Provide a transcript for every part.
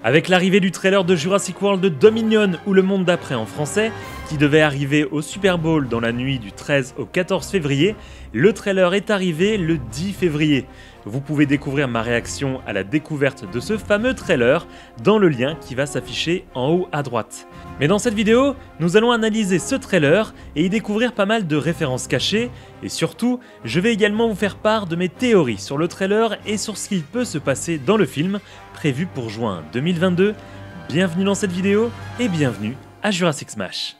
Avec l'arrivée du trailer de Jurassic World Dominion ou Le Monde d'après en français, qui devait arriver au Super Bowl dans la nuit du 13 au 14 février, le trailer est arrivé le 10 février. Vous pouvez découvrir ma réaction à la découverte de ce fameux trailer dans le lien qui va s'afficher en haut à droite. Mais dans cette vidéo, nous allons analyser ce trailer et y découvrir pas mal de références cachées, et surtout, je vais également vous faire part de mes théories sur le trailer et sur ce qu'il peut se passer dans le film, prévu pour juin 2022. Bienvenue dans cette vidéo et bienvenue à Jurassic Smash.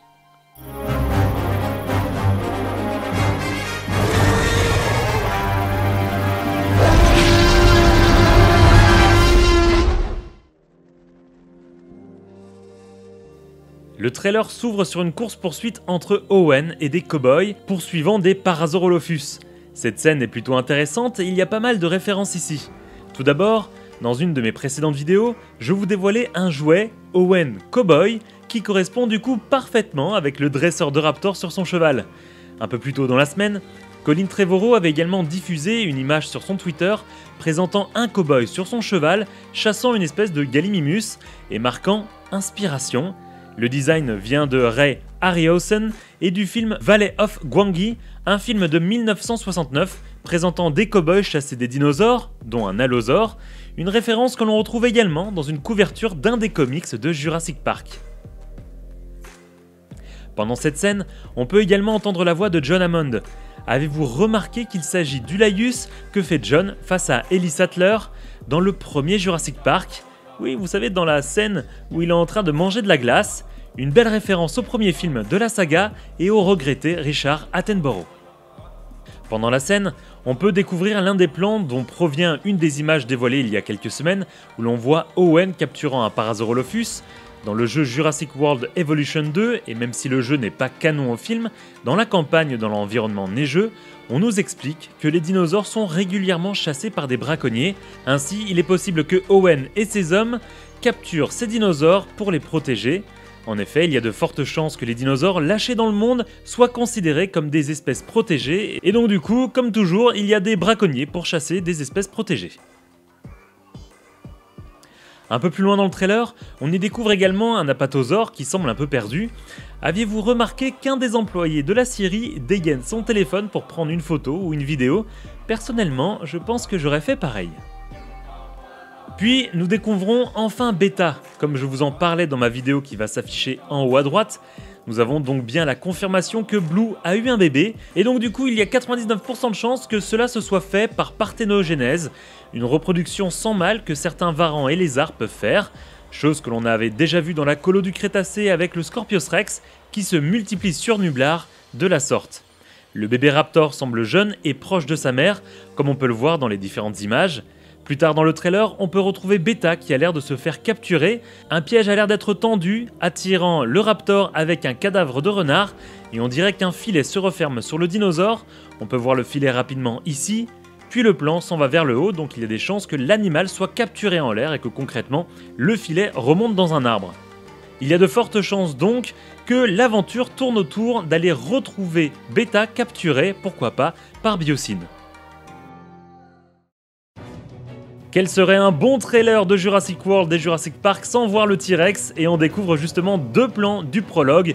Le trailer s'ouvre sur une course-poursuite entre Owen et des cow-boys poursuivant des Parasaurolophus. Cette scène est plutôt intéressante et il y a pas mal de références ici. Tout d'abord, dans une de mes précédentes vidéos, je vous dévoilais un jouet, Owen Cowboy, qui correspond du coup parfaitement avec le dresseur de Raptor sur son cheval. Un peu plus tôt dans la semaine, Colin Trevorrow avait également diffusé une image sur son Twitter présentant un cow-boy sur son cheval chassant une espèce de Gallimimus et marquant « Inspiration ». Le design vient de Ray Harryhausen et du film Valley of Gwangi, un film de 1969 présentant des cow-boys chasser des dinosaures, dont un allosaure, une référence que l'on retrouve également dans une couverture d'un des comics de Jurassic Park. Pendant cette scène, on peut également entendre la voix de John Hammond. Avez-vous remarqué qu'il s'agit du laïus que fait John face à Ellie Sattler dans le premier Jurassic Park ? Oui, vous savez, dans la scène où il est en train de manger de la glace, une belle référence au premier film de la saga et au regretté Richard Attenborough. Pendant la scène, on peut découvrir l'un des plans dont provient une des images dévoilées il y a quelques semaines, où l'on voit Owen capturant un Parasaurolophus. Dans le jeu Jurassic World Evolution 2, et même si le jeu n'est pas canon au film, dans la campagne dans l'environnement neigeux, on nous explique que les dinosaures sont régulièrement chassés par des braconniers, ainsi il est possible que Owen et ses hommes capturent ces dinosaures pour les protéger. En effet, il y a de fortes chances que les dinosaures lâchés dans le monde soient considérés comme des espèces protégées, et donc du coup, comme toujours, il y a des braconniers pour chasser des espèces protégées. Un peu plus loin dans le trailer, on y découvre également un apatosaure qui semble un peu perdu. Aviez-vous remarqué qu'un des employés de la série dégaine son téléphone pour prendre une photo ou une vidéo ? Personnellement, je pense que j'aurais fait pareil. Puis, nous découvrons enfin Beta, comme je vous en parlais dans ma vidéo qui va s'afficher en haut à droite. Nous avons donc bien la confirmation que Blue a eu un bébé, et donc du coup il y a 99% de chances que cela se soit fait par parthénogenèse, une reproduction sans mâle que certains varans et lézards peuvent faire, chose que l'on avait déjà vu dans la colo du Crétacé avec le Scorpios Rex, qui se multiplie sur Nublar de la sorte. Le bébé raptor semble jeune et proche de sa mère, comme on peut le voir dans les différentes images. Plus tard dans le trailer, on peut retrouver Beta qui a l'air de se faire capturer. Un piège a l'air d'être tendu, attirant le raptor avec un cadavre de renard, et on dirait qu'un filet se referme sur le dinosaure. On peut voir le filet rapidement ici, puis le plan s'en va vers le haut, donc il y a des chances que l'animal soit capturé en l'air et que concrètement, le filet remonte dans un arbre. Il y a de fortes chances donc que l'aventure tourne autour d'aller retrouver Beta capturé, pourquoi pas, par Biosyn. Quel serait un bon trailer de Jurassic World et Jurassic Park sans voir le T-Rex, et on découvre justement deux plans du prologue,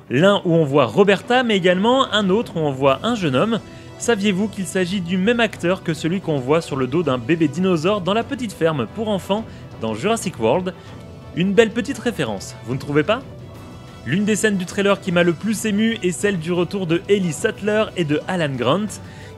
l'un où on voit Roberta mais également un autre où on voit un jeune homme. Saviez-vous qu'il s'agit du même acteur que celui qu'on voit sur le dos d'un bébé dinosaure dans la petite ferme pour enfants dans Jurassic World? Une belle petite référence, vous ne trouvez pas? L'une des scènes du trailer qui m'a le plus ému est celle du retour de Ellie Sattler et de Alan Grant.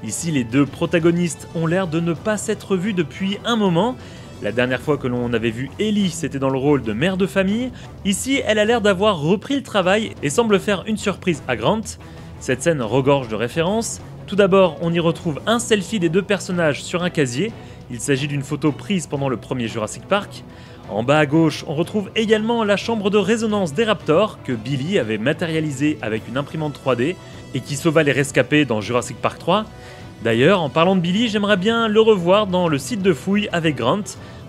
Ici, les deux protagonistes ont l'air de ne pas s'être vus depuis un moment. La dernière fois que l'on avait vu Ellie, c'était dans le rôle de mère de famille. Ici, elle a l'air d'avoir repris le travail et semble faire une surprise à Grant. Cette scène regorge de références. Tout d'abord, on y retrouve un selfie des deux personnages sur un casier. Il s'agit d'une photo prise pendant le premier Jurassic Park. En bas à gauche, on retrouve également la chambre de résonance des Raptors que Billy avait matérialisée avec une imprimante 3D et qui sauva les rescapés dans Jurassic Park 3. D'ailleurs, en parlant de Billy, j'aimerais bien le revoir dans le site de fouille avec Grant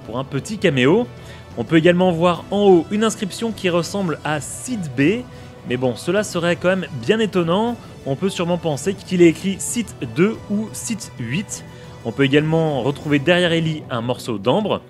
pour un petit caméo. On peut également voir en haut une inscription qui ressemble à Site B, mais bon, cela serait quand même bien étonnant. On peut sûrement penser qu'il est écrit Site 2 ou Site 8. On peut également retrouver derrière Ellie un morceau d'ambre.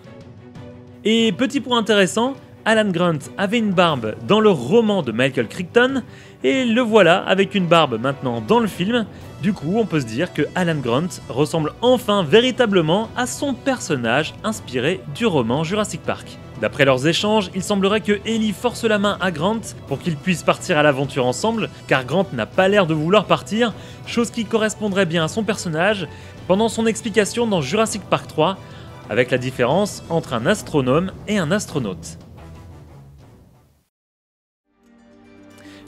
Et petit point intéressant, Alan Grant avait une barbe dans le roman de Michael Crichton, et le voilà avec une barbe maintenant dans le film. Du coup, on peut se dire que Alan Grant ressemble enfin véritablement à son personnage inspiré du roman Jurassic Park. D'après leurs échanges, il semblerait que Ellie force la main à Grant pour qu'ils puissent partir à l'aventure ensemble, car Grant n'a pas l'air de vouloir partir, chose qui correspondrait bien à son personnage pendant son explication dans Jurassic Park 3, avec la différence entre un astronome et un astronaute.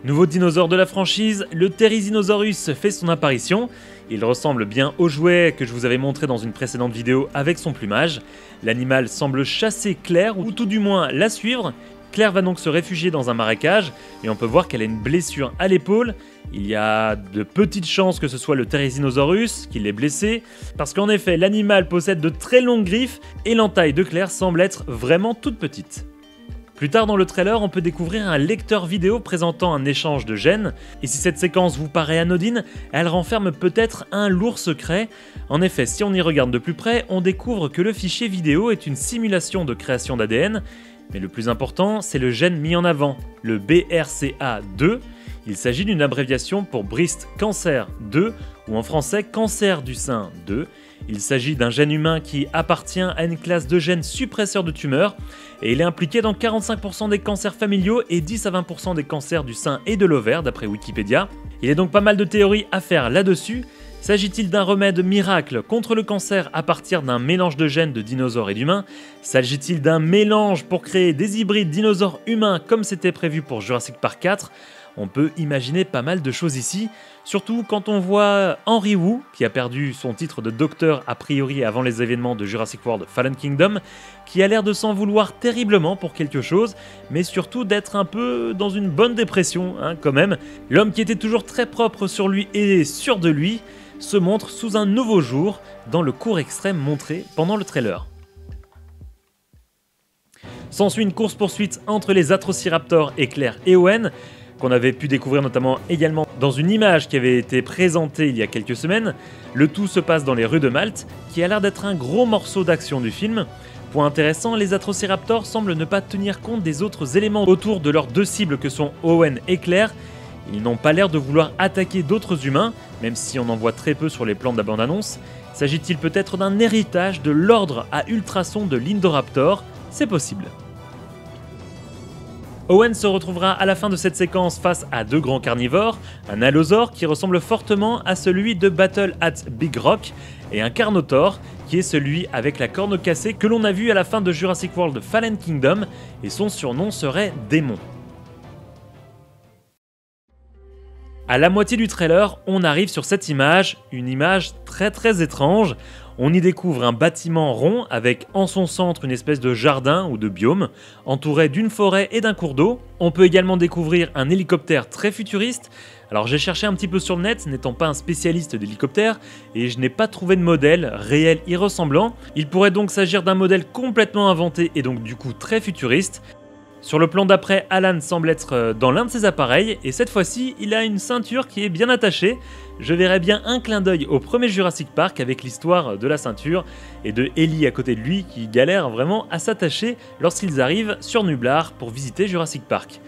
Nouveau dinosaure de la franchise, le Therizinosaurus fait son apparition. Il ressemble bien au jouet que je vous avais montré dans une précédente vidéo avec son plumage. L'animal semble chasser Claire, ou tout du moins la suivre. Claire va donc se réfugier dans un marécage, et on peut voir qu'elle a une blessure à l'épaule. Il y a de petites chances que ce soit le Therizinosaurus qui l'ait blessé, parce qu'en effet l'animal possède de très longues griffes, et l'entaille de Claire semble être vraiment toute petite. Plus tard dans le trailer, on peut découvrir un lecteur vidéo présentant un échange de gènes, et si cette séquence vous paraît anodine, elle renferme peut-être un lourd secret. En effet, si on y regarde de plus près, on découvre que le fichier vidéo est une simulation de création d'ADN, mais le plus important, c'est le gène mis en avant, le BRCA2. Il s'agit d'une abréviation pour Breast Cancer 2, ou en français Cancer du sein 2. Il s'agit d'un gène humain qui appartient à une classe de gènes suppresseurs de tumeurs, et il est impliqué dans 45% des cancers familiaux et 10 à 20% des cancers du sein et de l'ovaire d'après Wikipédia. Il y a donc pas mal de théories à faire là-dessus. S'agit-il d'un remède miracle contre le cancer à partir d'un mélange de gènes de dinosaures et d'humains? S'agit-il d'un mélange pour créer des hybrides dinosaures humains comme c'était prévu pour Jurassic Park 4? On peut imaginer pas mal de choses ici, surtout quand on voit Henry Wu, qui a perdu son titre de docteur a priori avant les événements de Jurassic World Fallen Kingdom, qui a l'air de s'en vouloir terriblement pour quelque chose, mais surtout d'être un peu dans une bonne dépression quand même. L'homme qui était toujours très propre sur lui et sûr de lui, se montre sous un nouveau jour dans le court extrême montré pendant le trailer. S'ensuit une course-poursuite entre les Atrociraptors et Claire et Owen, qu'on avait pu découvrir notamment également dans une image qui avait été présentée il y a quelques semaines. Le tout se passe dans les rues de Malte, qui a l'air d'être un gros morceau d'action du film. Point intéressant, les Atrociraptors semblent ne pas tenir compte des autres éléments autour de leurs deux cibles que sont Owen et Claire. Ils n'ont pas l'air de vouloir attaquer d'autres humains, même si on en voit très peu sur les plans de la bande-annonce. S'agit-il peut-être d'un héritage de l'ordre à ultrasons de l'Indoraptor? C'est possible. Owen se retrouvera à la fin de cette séquence face à deux grands carnivores, un allosaure qui ressemble fortement à celui de Battle at Big Rock, et un carnotaure qui est celui avec la corne cassée que l'on a vu à la fin de Jurassic World Fallen Kingdom, et son surnom serait Démon. À la moitié du trailer, on arrive sur cette image, une image très étrange. On y découvre un bâtiment rond avec en son centre une espèce de jardin ou de biome, entouré d'une forêt et d'un cours d'eau. On peut également découvrir un hélicoptère très futuriste. Alors j'ai cherché un petit peu sur le net, n'étant pas un spécialiste d'hélicoptère, et je n'ai pas trouvé de modèle réel y ressemblant. Il pourrait donc s'agir d'un modèle complètement inventé et donc du coup très futuriste. Sur le plan d'après, Alan semble être dans l'un de ses appareils, et cette fois-ci, il a une ceinture qui est bien attachée. Je verrais bien un clin d'œil au premier Jurassic Park avec l'histoire de la ceinture, et de Ellie à côté de lui qui galère vraiment à s'attacher lorsqu'ils arrivent sur Nublar pour visiter Jurassic Park.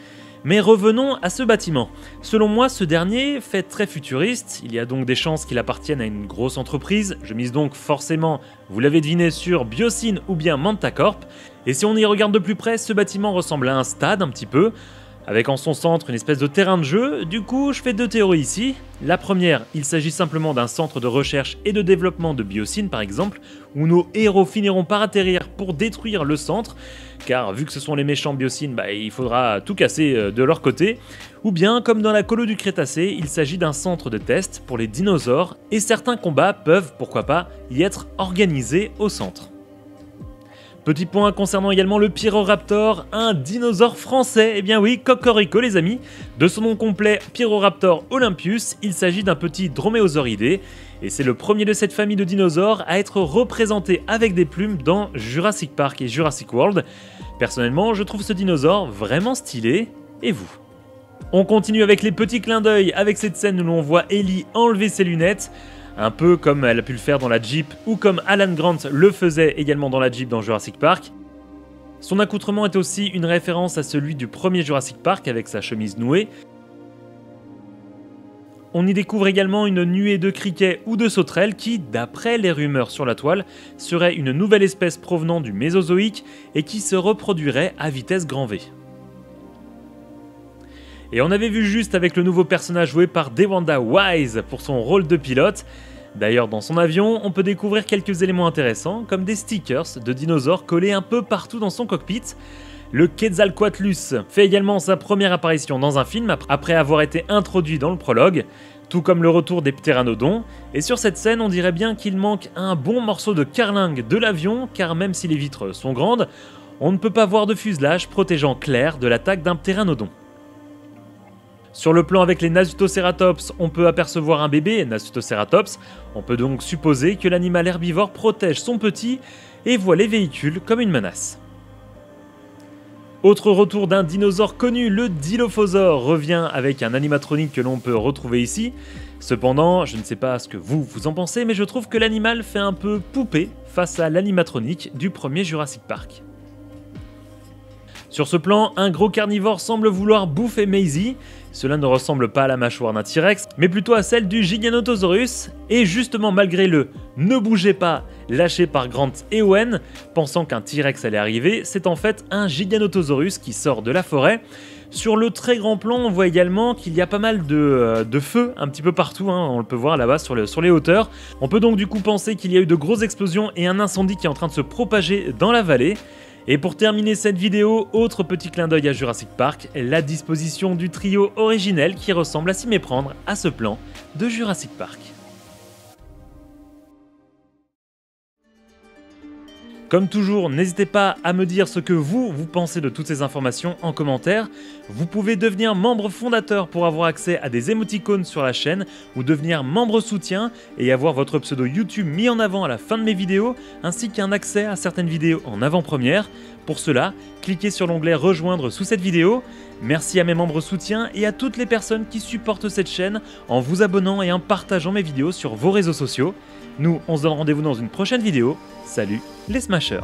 Mais revenons à ce bâtiment. Selon moi, ce dernier fait très futuriste, il y a donc des chances qu'il appartienne à une grosse entreprise, je mise donc forcément, vous l'avez deviné, sur Biosyn ou bien Mantacorp, et si on y regarde de plus près, ce bâtiment ressemble à un stade un petit peu, avec en son centre une espèce de terrain de jeu. Du coup, je fais deux théories ici. La première, il s'agit simplement d'un centre de recherche et de développement de Biosyn par exemple, où nos héros finiront par atterrir pour détruire le centre, car vu que ce sont les méchants Biosyn, il faudra tout casser de leur côté. Ou bien, comme dans la colo du Crétacé, il s'agit d'un centre de test pour les dinosaures, et certains combats peuvent, pourquoi pas, y être organisés au centre. Petit point concernant également le Pyroraptor, un dinosaure français, eh bien oui, cocorico les amis. De son nom complet, Pyroraptor Olympius, il s'agit d'un petit droméosauridé, et c'est le premier de cette famille de dinosaures à être représenté avec des plumes dans Jurassic Park et Jurassic World. Personnellement, je trouve ce dinosaure vraiment stylé, et vous? On continue avec les petits clins d'œil avec cette scène où l'on voit Ellie enlever ses lunettes, un peu comme elle a pu le faire dans la Jeep ou comme Alan Grant le faisait également dans la Jeep dans Jurassic Park. Son accoutrement est aussi une référence à celui du premier Jurassic Park avec sa chemise nouée. On y découvre également une nuée de criquets ou de sauterelles qui, d'après les rumeurs sur la toile, serait une nouvelle espèce provenant du Mésozoïque et qui se reproduirait à vitesse grand V. Et on avait vu juste avec le nouveau personnage joué par DeWanda Wise pour son rôle de pilote. D'ailleurs, dans son avion, on peut découvrir quelques éléments intéressants, comme des stickers de dinosaures collés un peu partout dans son cockpit. Le Quetzalcoatlus fait également sa première apparition dans un film après avoir été introduit dans le prologue, tout comme le retour des ptéranodons. Et sur cette scène, on dirait bien qu'il manque un bon morceau de carlingue de l'avion, car même si les vitres sont grandes, on ne peut pas voir de fuselage protégeant Claire de l'attaque d'un ptéranodon. Sur le plan avec les Nasutoceratops, on peut apercevoir un bébé Nasutoceratops. On peut donc supposer que l'animal herbivore protège son petit et voit les véhicules comme une menace. Autre retour d'un dinosaure connu, le Dilophosaure revient avec un animatronique que l'on peut retrouver ici. Cependant, je ne sais pas ce que vous en pensez, mais je trouve que l'animal fait un peu poupée face à l'animatronique du premier Jurassic Park. Sur ce plan, un gros carnivore semble vouloir bouffer Maisie. Cela ne ressemble pas à la mâchoire d'un T-Rex, mais plutôt à celle du Giganotosaurus. Et justement, malgré le « ne bougez pas » lâché par Grant et Owen, pensant qu'un T-Rex allait arriver, c'est en fait un Giganotosaurus qui sort de la forêt. Sur le très grand plan, on voit également qu'il y a pas mal de feu un petit peu partout, hein, on le peut voir là-bas sur les hauteurs. On peut donc du coup penser qu'il y a eu de grosses explosions et un incendie qui est en train de se propager dans la vallée. Et pour terminer cette vidéo, autre petit clin d'œil à Jurassic Park, la disposition du trio originel qui ressemble à s'y méprendre à ce plan de Jurassic Park. Comme toujours, n'hésitez pas à me dire ce que vous pensez de toutes ces informations en commentaire. Vous pouvez devenir membre fondateur pour avoir accès à des émoticônes sur la chaîne ou devenir membre soutien et avoir votre pseudo YouTube mis en avant à la fin de mes vidéos ainsi qu'un accès à certaines vidéos en avant-première. Pour cela, cliquez sur l'onglet rejoindre sous cette vidéo. Merci à mes membres soutiens et à toutes les personnes qui supportent cette chaîne en vous abonnant et en partageant mes vidéos sur vos réseaux sociaux. Nous, on se donne rendez-vous dans une prochaine vidéo. Salut les Smashers!